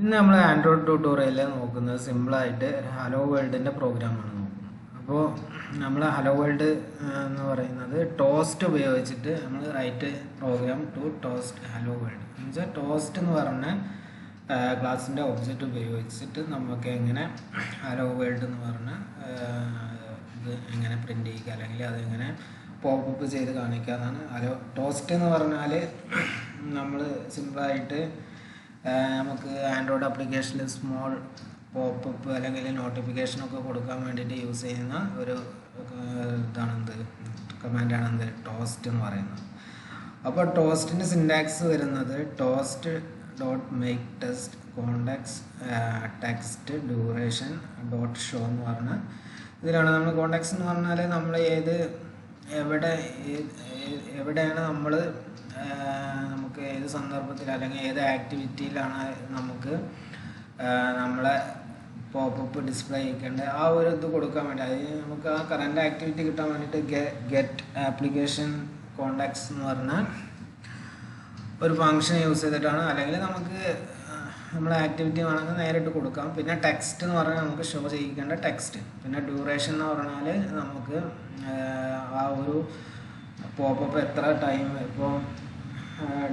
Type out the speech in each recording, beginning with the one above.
ഇന്ന് നമ്മൾ ആൻഡ്രോയിഡ് ട്യൂട്ടോറിയലിൽ നോക്കുന്നത് സിമ്പിളായിട്ട് ഹലോ വേൾഡിൻ്റെ പ്രോഗ്രാമാണ് നോക്കുന്നത്. അപ്പോൾ നമ്മൾ ഹലോ വേൾഡ് എന്ന് പറയുന്നത് ടോസ്റ്റ് ഉപയോഗിച്ചിട്ട് നമ്മൾ write program to toast hello world എന്ന് വെച്ചാൽ ടോസ്റ്റ് എന്ന് പറഞ്ഞ ക്ലാസിൻ്റെ ഒബ്ജക്റ്റ് ഉപയോഗിച്ചിട്ട് നമുക്ക് എങ്ങനെ ഹലോ വേൾഡ് എന്ന് പറഞ്ഞ ഇത് എങ്ങനെ പ്രിൻ്റ് ചെയ്യുക അല്ലെങ്കിൽ അതെങ്ങനെ പോപ്പപ്പ് ചെയ്ത് കാണിക്കുക എന്നാണ്. ഹലോ ടോസ്റ്റ് എന്ന് പറഞ്ഞാൽ നമ്മൾ സിമ്പിളായിട്ട് നമുക്ക് ആൻഡ്രോയിഡ് ആപ്ലിക്കേഷനിൽ സ്മോൾ പോപ്പപ്പ് അല്ലെങ്കിൽ നോട്ടിഫിക്കേഷനൊക്കെ കൊടുക്കാൻ വേണ്ടിയിട്ട് യൂസ് ചെയ്യുന്ന ഒരു ഇതാണെന്ത് കമാൻഡാണെന്ത് ടോസ്റ്റ് എന്ന് പറയുന്നത്. അപ്പോൾ ടോസ്റ്റിൻ്റെ സിൻടാക്സ് വരുന്നത് toast dot make test contacts text duration dot show എന്ന് പറഞ്ഞ ഇതിലാണ്. നമ്മൾ കോണ്ടാക്ട്സ് എന്ന് പറഞ്ഞാൽ നമ്മൾ എവിടെയാണ് നമ്മൾ നമുക്ക് ഏത് സന്ദർഭത്തിൽ അല്ലെങ്കിൽ ഏത് ആക്ടിവിറ്റിയിലാണ് നമുക്ക് നമ്മളെ പോപ്പപ്പ് ഡിസ്പ്ലേ ചെയ്യിക്കേണ്ടത് ആ ഒരു ഇത് കൊടുക്കാൻ വേണ്ടി, അത് നമുക്ക് ആ കറണ്ട് ആക്ടിവിറ്റി കിട്ടാൻ വേണ്ടിയിട്ട് ഗെറ്റ് ആപ്ലിക്കേഷൻ കോണ്ടാക്ട്സ് എന്ന് പറഞ്ഞ ഒരു ഫങ്ഷൻ യൂസ് ചെയ്തിട്ടാണ്. അല്ലെങ്കിൽ നമുക്ക് നമ്മളെ ആക്ടിവിറ്റി വേണമെങ്കിൽ നേരിട്ട് കൊടുക്കാം. പിന്നെ ടെക്സ്റ്റ് എന്ന് പറഞ്ഞാൽ നമുക്ക് ഷോ ചെയ്യിക്കേണ്ട ടെക്സ്റ്റ്. പിന്നെ ഡ്യൂറേഷൻ എന്ന് പറഞ്ഞാൽ നമുക്ക് ആ ഒരു പോപ്പപ്പ് എത്ര ടൈം, ഇപ്പോൾ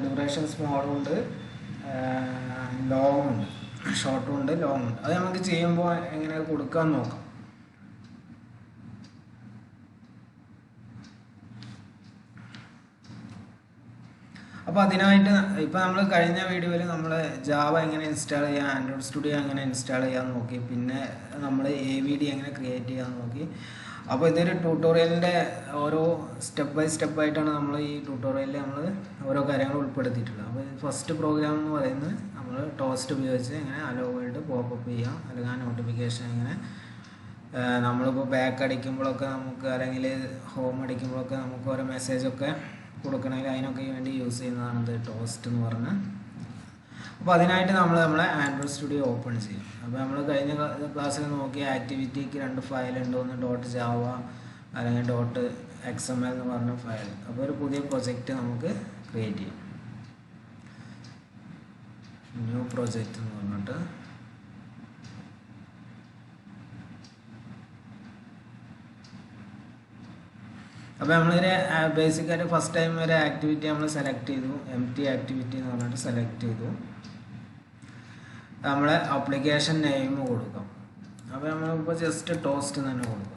ഡ്യൂറേഷൻ സ്മോളും ഉണ്ട്, ലോങ്ങും ഉണ്ട്, ഷോർട്ടും ഉണ്ട്, ലോങ്ങും ഉണ്ട്. അത് നമുക്ക് ചെയ്യുമ്പോൾ എങ്ങനെ കൊടുക്കാൻ നോക്കാം. അപ്പോൾ അതിനായിട്ട് ഇപ്പോൾ നമ്മൾ കഴിഞ്ഞ വീഡിയോയിൽ നമ്മൾ ജാവ എങ്ങനെ ഇൻസ്റ്റാൾ ചെയ്യാം, ആൻഡ്രോയിഡ് സ്റ്റുഡിയോ എങ്ങനെ ഇൻസ്റ്റാൾ ചെയ്യാൻ നോക്കി, പിന്നെ നമ്മൾ AVD എങ്ങനെ ക്രിയേറ്റ് ചെയ്യാൻ നോക്കി. അപ്പോൾ ഇതൊരു ട്യൂട്ടോറിയലിൻ്റെ ഓരോ സ്റ്റെപ്പ് ബൈ സ്റ്റെപ്പായിട്ടാണ് നമ്മൾ ഈ ട്യൂട്ടോറിയലിൽ നമ്മൾ ഓരോ കാര്യങ്ങൾ ഉൾപ്പെടുത്തിയിട്ടുള്ളത്. അപ്പോൾ ഫസ്റ്റ് പ്രോഗ്രാം എന്ന് പറയുന്നത് നമ്മൾ ടോസ്റ്റ് ഉപയോഗിച്ച് എങ്ങനെ ഹലോ വേൾഡ് പോപ്പപ്പ് ചെയ്യാം, അല്ലെങ്കിൽ ആ നോട്ടിഫിക്കേഷൻ എങ്ങനെ നമ്മളിപ്പോൾ ബാക്ക് അടിക്കുമ്പോഴൊക്കെ നമുക്ക് അല്ലെങ്കിൽ ഹോം അടിക്കുമ്പോഴൊക്കെ നമുക്ക് ഓരോ മെസ്സേജൊക്കെ കൊടുക്കണമെങ്കിൽ അതിനൊക്കെ വേണ്ടി യൂസ് ചെയ്യുന്നതാണ് ഇത് ടോസ്റ്റ് എന്ന് പറഞ്ഞാൽ. അപ്പോൾ അതിനായിട്ട് നമ്മളെ ആൻഡ്രോയിഡ് സ്റ്റുഡിയോ ഓപ്പൺ ചെയ്യും. അപ്പോൾ നമ്മൾ കഴിഞ്ഞ ക്ലാസ്സിൽ നോക്കിയ ആക്ടിവിറ്റിക്ക് 2 ഫയലുണ്ട്, ഒന്ന് ഡോട്ട് ജാവ അല്ലെങ്കിൽ ഡോട്ട് XML എന്ന് പറഞ്ഞ ഫയൽ. അപ്പോൾ ഒരു പുതിയ പ്രൊജക്റ്റ് നമുക്ക് ക്രിയേറ്റ് ചെയ്യാം. ന്യൂ പ്രൊജക്റ്റ് എന്ന് പറഞ്ഞിട്ട് അപ്പോൾ നമ്മളൊരു ബേസിക്കായിട്ട് ഫസ്റ്റ് ടൈം ഒരു ആക്ടിവിറ്റി നമ്മൾ സെലക്ട് ചെയ്തു, empty ആക്ടിവിറ്റി എന്ന് പറഞ്ഞിട്ട് സെലക്ട് ചെയ്തു. നമ്മളെ ആപ്ലിക്കേഷൻ നെയിം കൊടുക്കാം. അപ്പോൾ നമ്മളിപ്പോൾ ജസ്റ്റ് ടോസ്റ്റ് തന്നെ കൊടുക്കാം.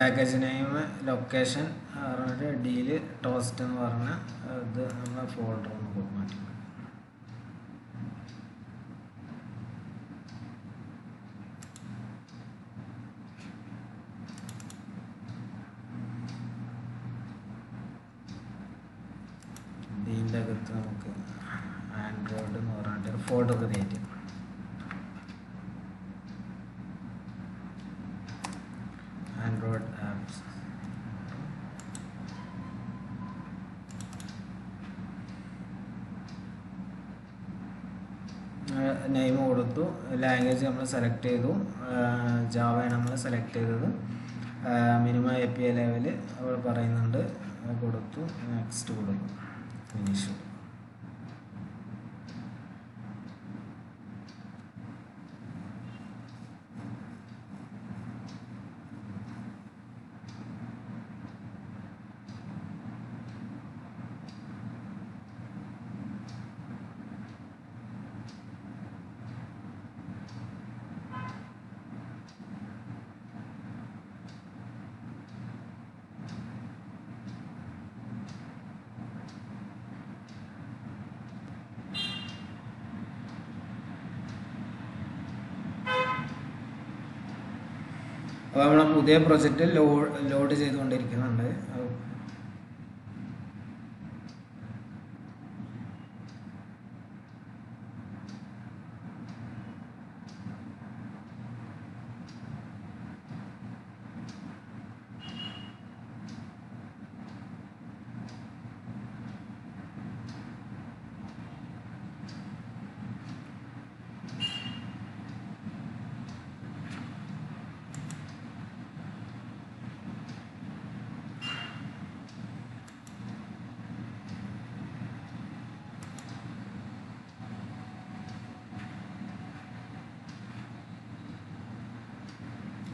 പാക്കേജ് നെയിം ലൊക്കേഷൻ പറഞ്ഞിട്ട് ഡീൽ ടോസ്റ്റ് എന്ന് പറഞ്ഞ ഇത് നമ്മൾ ഫോൾഡർ ഒന്ന് മാറ്റി. ഇതിൻ്റെ അകത്ത് നമുക്ക് ആൻഡ്രോയിഡ് എന്ന് പറഞ്ഞിട്ട് ഒരു ഫോൾഡർ ക്രിയേറ്റ് ചെയ്യാം. ആൻഡ്രോയിഡ് ആപ്സ് നെയിം കൊടുത്തു, ലാംഗ്വേജ് നമ്മൾ സെലക്ട് ചെയ്തു, ജാവയാണ് നമ്മൾ സെലക്ട് ചെയ്തത്, മിനിമം API ലെവൽ അവർ പറയുന്നുണ്ട്, കൊടുത്തു, നെക്സ്റ്റ് കൊടുത്തു, ഫിനിഷ്. അപ്പോൾ നമ്മളെ പുതിയ പ്രൊജക്റ്റ് ലോഡ് ചെയ്തുകൊണ്ടിരിക്കുന്നുണ്ട്.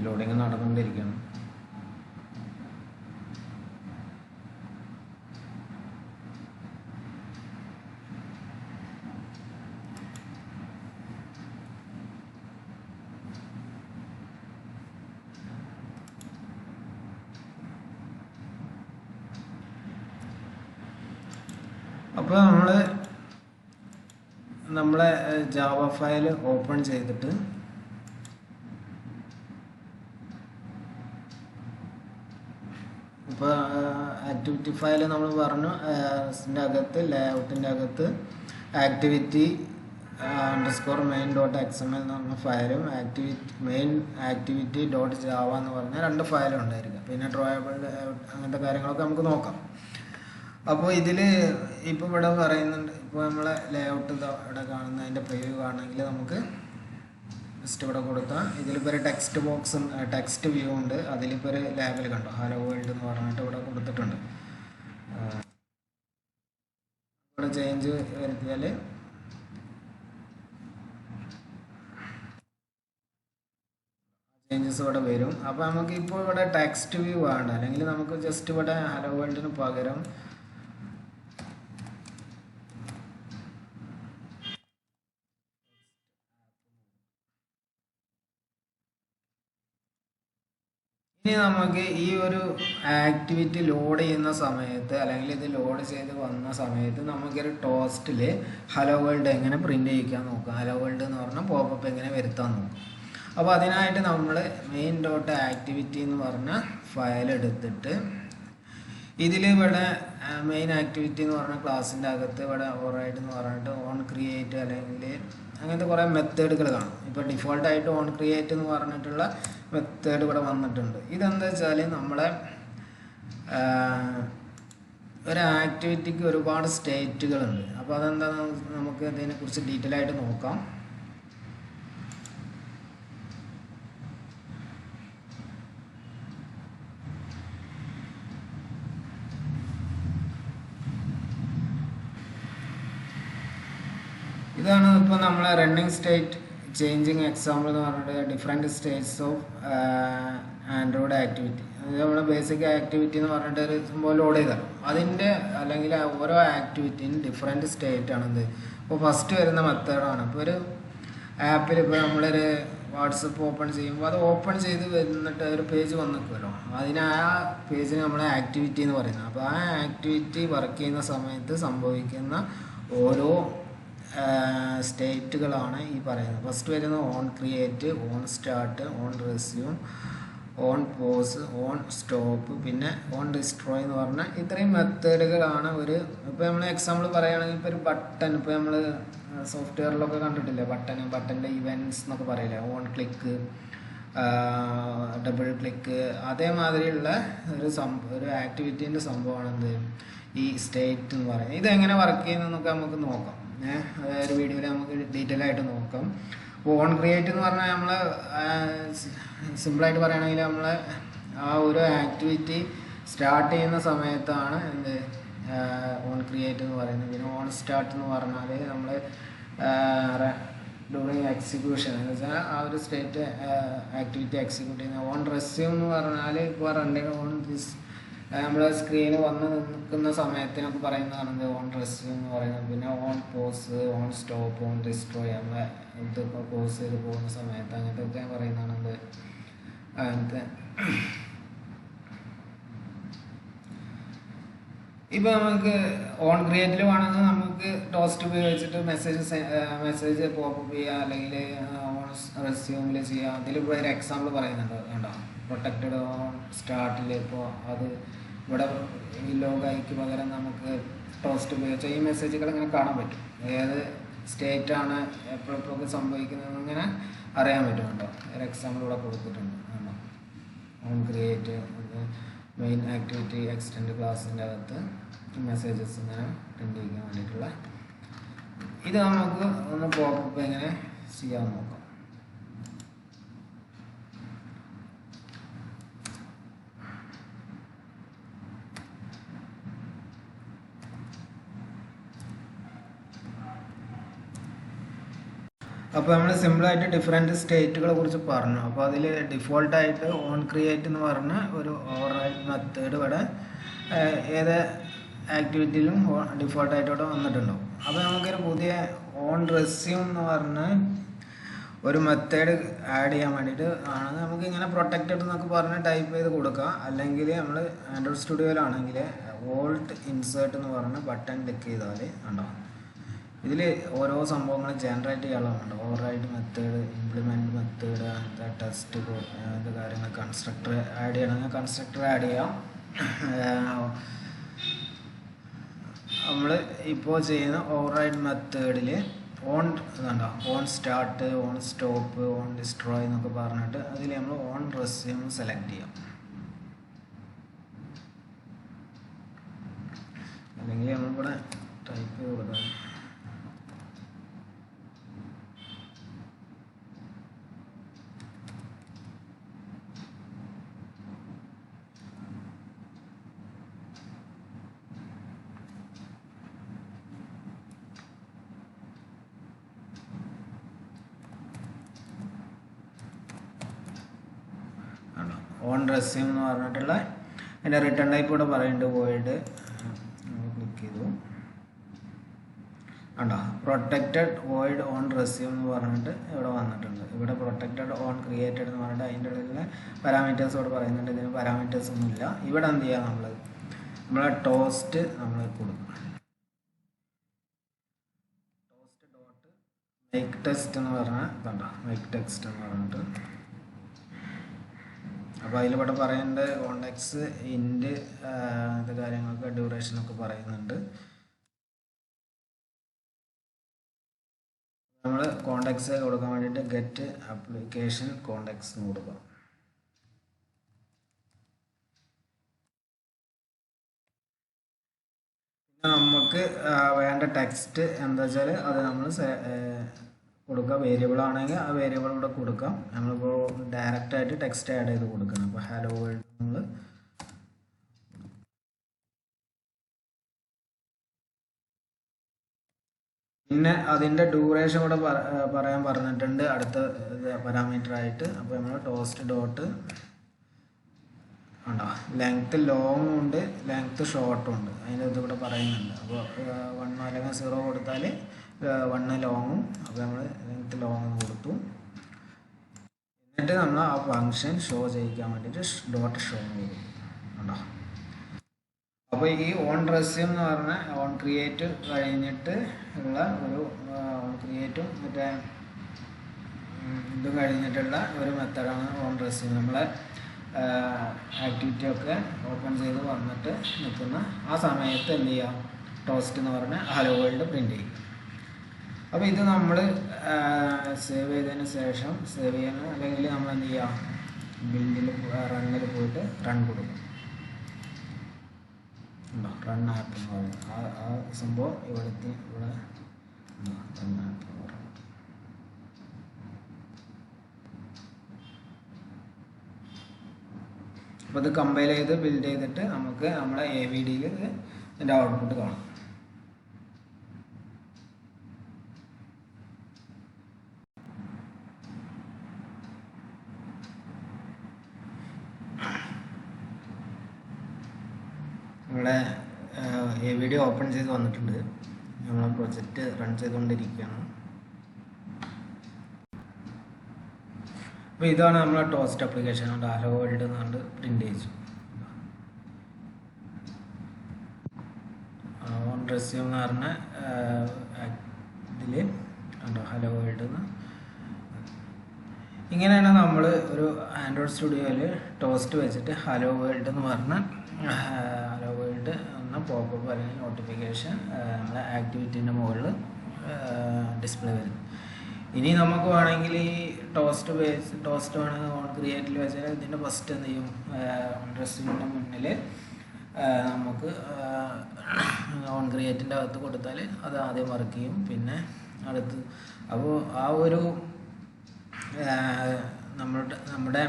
ലോഡിങ് നടന്നുകൊണ്ടിരിക്കുകയാണ്. അപ്പോൾ നമ്മളെ ജാവ ഫയൽ ഓപ്പൺ ചെയ്തിട്ട് ഇപ്പോൾ ആക്ടിവിറ്റി ഫയൽ നമ്മൾ പറഞ്ഞു ഇതിൻ്റെ അകത്ത് ലേഔട്ടിൻ്റെ അകത്ത് ആക്ടിവിറ്റി _main.xml എന്ന് പറഞ്ഞ ഫയലും മെയിൻ ആക്ടിവിറ്റി .java എന്ന് പറഞ്ഞ 2 ഫയലും ഉണ്ടായിരിക്കും. പിന്നെ ഡ്രോയബിൾ അങ്ങനത്തെ കാര്യങ്ങളൊക്കെ നമുക്ക് നോക്കാം. അപ്പോൾ ഇതിൽ ഇപ്പോൾ ഇവിടെ പറയുന്നുണ്ട്, ഇപ്പോൾ നമ്മളെ ലേഔട്ട് ഇവിടെ കാണുന്ന അതിൻ്റെ പ്രിവ്യൂ ആണെങ്കിൽ നമുക്ക് ജസ്റ്റ് ഇവിടെ കൊടുത്താൽ ഇതിലിപ്പോൾ ഒരു ടെക്സ്റ്റ് ബോക്സും ടെക്സ്റ്റ് വ്യൂ ഉണ്ട്. അതിലിപ്പോൾ ഒരു ലേബൽ കണ്ടോ, ഹലോ വേൾഡ് എന്ന് പറഞ്ഞിട്ട് ഇവിടെ കൊടുത്തിട്ടുണ്ട്. ഇവിടെ ചേഞ്ച് വരുത്തിയാൽ ചേഞ്ചസ് ഇവിടെ വരും. അപ്പോൾ നമുക്ക് ഇപ്പോൾ ഇവിടെ ടെക്സ്റ്റ് വ്യൂ വേണ്ട, അല്ലെങ്കിൽ നമുക്ക് ജസ്റ്റ് ഇവിടെ ഹലോ വേൾഡിന് പകരം ഇനി നമുക്ക് ഈ ഒരു ആക്ടിവിറ്റി ലോഡ് ചെയ്യുന്ന സമയത്ത്, അല്ലെങ്കിൽ ഇത് ലോഡ് ചെയ്ത് വന്ന സമയത്ത് നമുക്കൊരു ടോസ്റ്റിൽ ഹലോ വേൾഡ് എങ്ങനെ പ്രിൻ്റ് ചെയ്യിക്കാൻ നോക്കാം. ഹലോ വേൾഡ് എന്ന് പറഞ്ഞാൽ പോപ്പപ്പ് എങ്ങനെ വരുത്താൻ നോക്കാം. അപ്പോൾ അതിനായിട്ട് നമ്മൾ main.activity എന്ന് പറഞ്ഞ ഫയൽ എടുത്തിട്ട് ഇതിൽ ഇവിടെ മെയിൻ ആക്ടിവിറ്റി എന്ന് പറഞ്ഞ ക്ലാസ്സിൻ്റെ അകത്ത് ഇവിടെ ഓവറൈഡ് എന്ന് പറഞ്ഞിട്ട് ഓൺ ക്രിയേറ്റ് അല്ലെങ്കിൽ അങ്ങനത്തെ കുറേ മെത്തേഡുകൾ കാണും. ഇപ്പോൾ ഡിഫോൾട്ടായിട്ട് ഓൺ ക്രിയേറ്റ് എന്ന് പറഞ്ഞിട്ടുള്ള മെത്തേഡ് ഇവിടെ വന്നിട്ടുണ്ട്. ഇതെന്താ വെച്ചാൽ നമ്മളെ ഒരു ആക്ടിവിറ്റിക്ക് ഒരുപാട് സ്റ്റേറ്റുകളുണ്ട്. അപ്പോൾ അതെന്താ നമുക്ക് ഇതിനെക്കുറിച്ച് ഡീറ്റെയിൽ ആയിട്ട് നോക്കാം. ഇതാണ് ഇപ്പോൾ നമ്മളെ റണ്ണിങ് സ്റ്റേറ്റ് ചേഞ്ചിങ് എക്സാമ്പിൾ എന്ന് പറഞ്ഞിട്ട് different States of Android activity. അത് നമ്മുടെ ബേസിക് ആക്ടിവിറ്റി എന്ന് പറഞ്ഞിട്ട് ഒരു സംഭവം ലോഡ് ചെയ്താൽ അതിൻ്റെ അല്ലെങ്കിൽ ഓരോ ആക്ടിവിറ്റിയും ഡിഫറെൻറ്റ് സ്റ്റേറ്റ് ആണിത്. ഇപ്പോൾ ഫസ്റ്റ് വരുന്ന മെത്തേഡാണ്. ഇപ്പോൾ ഒരു ആപ്പിൽ ഇപ്പോൾ നമ്മളൊരു വാട്സപ്പ് ഓപ്പൺ ചെയ്യുമ്പോൾ അത് ഓപ്പൺ ചെയ്ത് വന്നിട്ട് ഒരു പേജ് വന്നിക്കുമല്ലോ, അതിന് ആ പേജിന് നമ്മളെ ആക്ടിവിറ്റി എന്ന് പറയുന്നത്. അപ്പോൾ ആ ആക്ടിവിറ്റി വർക്ക് ചെയ്യുന്ന സമയത്ത് സംഭവിക്കുന്ന ഓരോ സ്റ്റേറ്റുകളാണ് ഈ പറയുന്നത്. ഫസ്റ്റ് വരുന്നത് on create, on start, on resume, on pause, on stop, പിന്നെ ഓൺ ഡിസ്ട്രോയ് എന്ന് പറഞ്ഞാൽ ഇത്രയും മെത്തേഡുകളാണ്. ഇപ്പോൾ നമ്മൾ എക്സാമ്പിൾ പറയുകയാണെങ്കിൽ ഇപ്പോൾ ഒരു ബട്ടൺ, ഇപ്പോൾ നമ്മൾ സോഫ്റ്റ്വെയറിലൊക്കെ കണ്ടിട്ടില്ലേ ബട്ടൻ്റെ ഇവൻറ്റ്സ് എന്നൊക്കെ പറയില്ലേ, ഓൺ ക്ലിക്ക്, ഡബിൾ ക്ലിക്ക്, അതേമാതിരിയുള്ള ഒരു ആക്ടിവിറ്റീൻ്റെ സംഭവമാണ് എന്ത് ഈ സ്റ്റേറ്റ് എന്ന് പറയുന്നത്. ഇതെങ്ങനെ വർക്ക് ചെയ്യുന്നതെന്നൊക്കെ നമുക്ക് നോക്കാം. അതായത് വീഡിയോയിൽ നമുക്ക് ഡീറ്റെയിൽ ആയിട്ട് നോക്കാം. ഓൺ ക്രിയേറ്റ് എന്ന് പറഞ്ഞാൽ നമ്മൾ സിമ്പിളായിട്ട് പറയുകയാണെങ്കിൽ നമ്മൾ ആ ഒരു ആക്ടിവിറ്റി സ്റ്റാർട്ട് ചെയ്യുന്ന സമയത്താണ് ഓൺ ക്രിയേറ്റ് എന്ന് പറയുന്നത്. പിന്നെ ഓൺ സ്റ്റാർട്ട് എന്ന് പറഞ്ഞാൽ നമ്മൾ ഡ്യൂറിങ് എക്സിക്യൂഷൻ എന്ന് വെച്ചാൽ ആ ഒരു സ്റ്റേറ്റ് ആക്ടിവിറ്റി എക്സിക്യൂട്ട് ചെയ്യുന്നത്. ഓൺ റെസ്യൂം എന്ന് പറഞ്ഞാൽ ഇപ്പോൾ ഓൺ ദിസ് നമ്മളെ സ്ക്രീന് വന്ന് നിൽക്കുന്ന സമയത്തിനൊക്കെ പറയുന്നതാണ് ഓൺ റെസ്യൂം എന്ന് പറയുന്നത്. പിന്നെ on pause, on stop, on destroy, നമ്മളെ ഇതൊക്കെ പോസ് ചെയ്ത് പോകുന്ന സമയത്ത് അങ്ങനത്തെ പറയുന്നതാണ് അങ്ങനത്തെ. ഇപ്പോൾ നമുക്ക് ഓൺ ക്രിയേറ്റിൽ വേണമെങ്കിൽ നമുക്ക് ടോസ്റ്റ് ഉപയോഗിച്ചിട്ട് മെസ്സേജ് പോപ്പപ്പ് ചെയ്യുക, അല്ലെങ്കിൽ ഓൺ റെസ്യൂമിൽ ചെയ്യുക. അതിലിപ്പോൾ ഒരു എക്സാമ്പിൾ പറയുന്നുണ്ട് കണ്ടോ, പ്രൊട്ടക്റ്റഡ് ഓൺ സ്റ്റാർട്ടിൽ. ഇപ്പോൾ അത് ഇവിടെ ഈ ലോഗോയ്ക്ക് പകരം നമുക്ക് ടോസ്റ്റ് ഉപയോഗിച്ചാൽ ഈ മെസ്സേജുകൾ ഇങ്ങനെ കാണാൻ പറ്റും. ഏത് സ്റ്റേറ്റാണ് എപ്പോഴെപ്പോഴൊക്കെ സംഭവിക്കുന്നത് ഇങ്ങനെ അറിയാൻ പറ്റുന്നുണ്ടോ. ഒരു എക്സാമ്പിൾ ഇവിടെ കൊടുത്തിട്ടുണ്ട്. On create main activity extend ക്ലാസ്സിൻ്റെ അകത്ത് മെസ്സേജസ് ഇങ്ങനെ പ്രിൻ്റ് ചെയ്യാൻ വേണ്ടിയിട്ടുള്ള ഇത് നമുക്ക് ഒന്ന് പോപ്പപ്പ് എങ്ങനെ ചെയ്യാൻ നോക്കാം. അപ്പോൾ നമ്മൾ സിമ്പിളായിട്ട് ഡിഫറെൻറ്റ് സ്റ്റേറ്റുകളെ കുറിച്ച് പറഞ്ഞു. അപ്പോൾ അതിൽ ഡിഫോൾട്ടായിട്ട് ഓൺ ക്രിയേറ്റ് എന്ന് പറഞ്ഞ ഒരു ഓവർറൈഡ് മെത്തേഡ് ഇവിടെ ഏത് ആക്ടിവിറ്റിയിലും ഡിഫോൾട്ടായിട്ട് ഇവിടെ വന്നിട്ടുണ്ടാവും. അപ്പോൾ നമുക്കൊരു പുതിയ ഓൺ റെസ്യൂം എന്ന് പറഞ്ഞ ഒരു മെത്തേഡ് ആഡ് ചെയ്യാൻ വേണ്ടിയിട്ട് ആണ് നമുക്കിങ്ങനെ പ്രൊട്ടക്റ്റഡ് എന്നൊക്കെ പറഞ്ഞ് ടൈപ്പ് ചെയ്ത് കൊടുക്കാം. അല്ലെങ്കിൽ നമ്മൾ ആൻഡ്രോയിഡ് സ്റ്റുഡിയോയിലാണെങ്കിൽ വോൾട്ട് ഇൻസേർട്ട് എന്ന് പറഞ്ഞ ബട്ടൺ ക്ലിക്ക് ചെയ്താൽ ഉണ്ടോ ഇതിൽ ഓരോ സംഭവങ്ങൾ ജനറേറ്റ് ചെയ്യാനുള്ളതുണ്ട്. ഓവർറൈഡ് മെത്തേഡ്, ഇംപ്ലിമെൻറ്റ് മെത്തേഡ്, അങ്ങനത്തെ ടെസ്റ്റ് അങ്ങനത്തെ കാര്യങ്ങൾ, കൺസ്ട്രക്ടർ ആഡ് ചെയ്യണമെങ്കിൽ കൺസ്ട്രക്ടർ ആഡ് ചെയ്യാം. നമ്മൾ ഇപ്പോൾ ചെയ്യുന്ന ഓവർറൈഡ് മെത്തേഡിൽ ഓൺ ഇതുണ്ടോ on start, on stop, on destroy എന്നൊക്കെ പറഞ്ഞിട്ട് അതിൽ നമ്മൾ ഓൺ റെസ്യൂം സെലക്ട് ചെയ്യാം. അല്ലെങ്കിൽ നമ്മളിവിടെ ടൈപ്പ് ചെയ്ത് കൊടുക്കാം. ഓൺ റെസ്യൂം എന്ന് പറഞ്ഞിട്ടുള്ള അതിൻ്റെ റിട്ടേൺ ടൈപ്പ് ഇവിടെ പറയുന്നുണ്ട്. വോയിഡ് ക്ലിക്ക് ചെയ്തു ഉണ്ടോ പ്രൊട്ടക്റ്റഡ് വോയിഡ് ഓൺ റെസ്യൂം എന്ന് പറഞ്ഞിട്ട് ഇവിടെ വന്നിട്ടുണ്ട്. ഇവിടെ പ്രൊട്ടക്റ്റഡ് ഓൺ ക്രിയേറ്റഡ് എന്ന് പറഞ്ഞിട്ട് അതിൻ്റെ ഉള്ളിൽ പാരാമീറ്റേഴ്സ് ഇവിടെ പറയുന്നുണ്ട്. ഇതിന് പാരാമീറ്റേഴ്സ് ഒന്നുമില്ല. ഇവിടെ എന്ത് ചെയ്യുക, നമ്മളെ ടോസ്റ്റ് നമ്മൾ കൊടുക്കും. ടോസ്റ്റ് ഡോട്ട് മേക്ക് ടെക്സ്റ്റ് എന്ന് പറഞ്ഞാൽ ഇതുണ്ടോ മേക്ക് ടെക്സ്റ്റ് എന്ന് പറഞ്ഞിട്ട്. അപ്പോൾ അതിലിവിടെ പറയുന്നുണ്ട് കോണ്ടാക്ട്സ് ഇൻഡ് അങ്ങനത്തെ കാര്യങ്ങളൊക്കെ ഡ്യൂറേഷനൊക്കെ പറയുന്നുണ്ട്. നമ്മൾ കോണ്ടാക്ട്സ് കൊടുക്കാൻ വേണ്ടിയിട്ട് ഗെറ്റ് ആപ്ലിക്കേഷൻ കോണ്ടാക്ട്സ് എന്ന് കൊടുക്കാം. പിന്നെ നമുക്ക് വേണ്ട ടെക്സ്റ്റ് എന്താ വെച്ചാൽ അത് നമ്മൾ കൊടുക്കുക. വേരിയബിൾ ആണെങ്കിൽ ആ വേരിയബിൾ ഇവിടെ കൊടുക്കാം. നമ്മളിപ്പോൾ ഡയറക്റ്റായിട്ട് ടെക്സ്റ്റ് ആഡ് ചെയ്ത് കൊടുക്കണം. അപ്പോൾ ഹലോ വേൾഡ് നമ്മൾ പിന്നെ അതിൻ്റെ ഡ്യൂറേഷൻ കൂടെ പറയാൻ പറഞ്ഞിട്ടുണ്ട് അടുത്ത പാരാമീറ്റർ ആയിട്ട്. അപ്പോൾ നമ്മൾ ടോസ്റ്റ് ഡോട്ട് ഉണ്ടോ ലെങ്ത്ത് ലോങ്ങും ഉണ്ട്, ലെങ്ത്ത് ഷോർട്ടും ഉണ്ട്. അതിൻ്റെ ഇത് ഇവിടെ പറയുന്നുണ്ട്. അപ്പോൾ 1 അല്ലെങ്കിൽ 0 കൊടുത്താൽ 1 ലോങ്ങും. അപ്പോൾ നമ്മൾ ലെങ്ത്ത് ലോങ് കൊടുത്തു. എന്നിട്ട് നമ്മൾ ആ ഫങ്ഷൻ ഷോ ചെയ്യിക്കാൻ വേണ്ടിയിട്ട് ഡോട്ട് ഷോ കൊടുക്കും ഉണ്ടോ. അപ്പോൾ ഈ ഓൺ റെസ്യൂം എന്ന് പറഞ്ഞാൽ ഓൺ ക്രിയേറ്റ് കഴിഞ്ഞിട്ട് ഉള്ള ഒരു ഓൺ ക്രിയേറ്റും മറ്റേ ഇതും കഴിഞ്ഞിട്ടുള്ള ഒരു മെത്തേഡാണ് ഓൺ റെസ്യൂം. നമ്മളെ ആക്ടിവിറ്റി ഒക്കെ ഓപ്പൺ ചെയ്ത് വന്നിട്ട് നിൽക്കുന്ന ആ സമയത്ത് എന്ത് ചെയ്യുക, ടോസ്റ്റ് എന്ന് പറഞ്ഞാൽ ഹലോ വേൾഡ് പ്രിൻ്റ് ചെയ്യും. അപ്പോൾ ഇത് നമ്മൾ സേവ് ചെയ്തതിന് ശേഷം സേവ് ചെയ്യണം. അല്ലെങ്കിൽ നമ്മൾ എന്ത് ചെയ്യുക, ബിൽഡിൽ റണ്ണിൽ പോയിട്ട് റൺ കൊടുക്കും. റൺ ആപ്പ് എന്ന് പറയുന്നത് ആ സംഭവം ഇവിടെ റൺ ആപ്പ് എന്ന് പറയുന്നത്. അപ്പോൾ ഇത് കമ്പൈൽ ചെയ്ത് ബിൽഡ് ചെയ്തിട്ട് നമുക്ക് നമ്മുടെ AVDയിൽ ഇതിൻ്റെ ഔട്ട്പുട്ട് കാണാം. ഇവിടെ AVD ഓപ്പൺ ചെയ്ത് വന്നിട്ടുണ്ട്. നമ്മളെ പ്രൊജക്റ്റ് റൺ ചെയ്തുകൊണ്ടിരിക്കുകയാണ്. അപ്പോൾ ഇതാണ് നമ്മളെ ടോസ്റ്റ് ആപ്ലിക്കേഷൻ. ഹലോ വേൾഡ് എന്ന് പറഞ്ഞിട്ട് പ്രിൻ്റ് ചെയ്തു. ഓൺ റെസ്യൂം എന്ന് പറഞ്ഞ ഇതിൽ ഉണ്ടോ ഹലോ വേൾഡ് എന്ന്. ഇങ്ങനെയാണ് നമ്മൾ ഒരു ആൻഡ്രോയിഡ് സ്റ്റുഡിയോയിൽ ടോസ്റ്റ് വെച്ചിട്ട് ഹലോ വേൾഡ് എന്ന് പറഞ്ഞ ഹലോ വേൾഡ് എന്ന പോപ്പപ്പ് അല്ലെങ്കിൽ നോട്ടിഫിക്കേഷൻ നമ്മളെ ആക്ടിവിറ്റീൻ്റെ മുകളിൽ ഡിസ്പ്ലേ വരുന്നു. ഇനി നമുക്ക് വേണമെങ്കിൽ ഈ ടോസ്റ്റ് വേണമെങ്കിൽ ഓൺ ക്രിയേറ്റിൽ വെച്ചാൽ ഇതിൻ്റെ ഫസ്റ്റ് എന്ത് ചെയ്യും, ഓൺ റെസ്യൂമിൻ്റെ മുന്നിൽ നമുക്ക് ഓൺ ക്രിയേറ്റിൻ്റെ അകത്ത് കൊടുത്താൽ അത് ആദ്യം വർക്ക് ചെയ്യും. പിന്നെ അടുത്ത് അപ്പോൾ ആ ഒരു നമ്മുടെ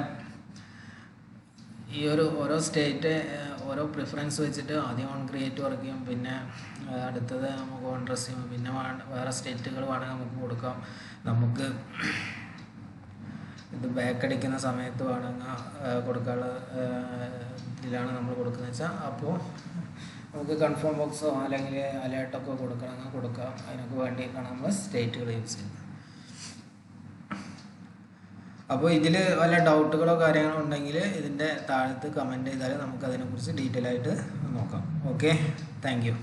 ഈ ഓരോ സ്റ്റേറ്റ് ഓരോ പ്രിഫറൻസ് വെച്ചിട്ട് ആദ്യം ഓൺ ക്രിയേറ്റ് വർക്ക് ചെയ്യും, പിന്നെ അടുത്തത് നമുക്ക് ഓൺ റെസ്യൂം, പിന്നെ വേറെ സ്റ്റേറ്റുകൾ വേണമെങ്കിൽ നമുക്ക് കൊടുക്കാം. നമുക്ക് ഇത് ബാക്ക് അടിക്കുന്ന സമയത്ത് വേണമെങ്കിൽ കൊടുക്കാനുള്ള ഇതിലാണ് നമ്മൾ കൊടുക്കുന്നത് വെച്ചാൽ. അപ്പോൾ നമുക്ക് കൺഫേം ബോക്സോ അല്ലെങ്കിൽ അലേർട്ടൊക്കെ കൊടുക്കണമെങ്കിൽ കൊടുക്കാം. അതിനൊക്കെ വേണ്ടിയിട്ടാണ് നമ്മൾ സ്റ്റേറ്റുകൾ യൂസ് ചെയ്യുന്നത്. അപ്പോൾ ഇതിൽ വല്ല ഡൗട്ടുകളോ കാര്യങ്ങളോ ഉണ്ടെങ്കിൽ ഇതിൻ്റെ താഴത്ത് കമൻറ്റ് ചെയ്താൽ നമുക്കതിനെക്കുറിച്ച് ഡീറ്റെയിൽ ആയിട്ട് നോക്കാം. Okay, thank you.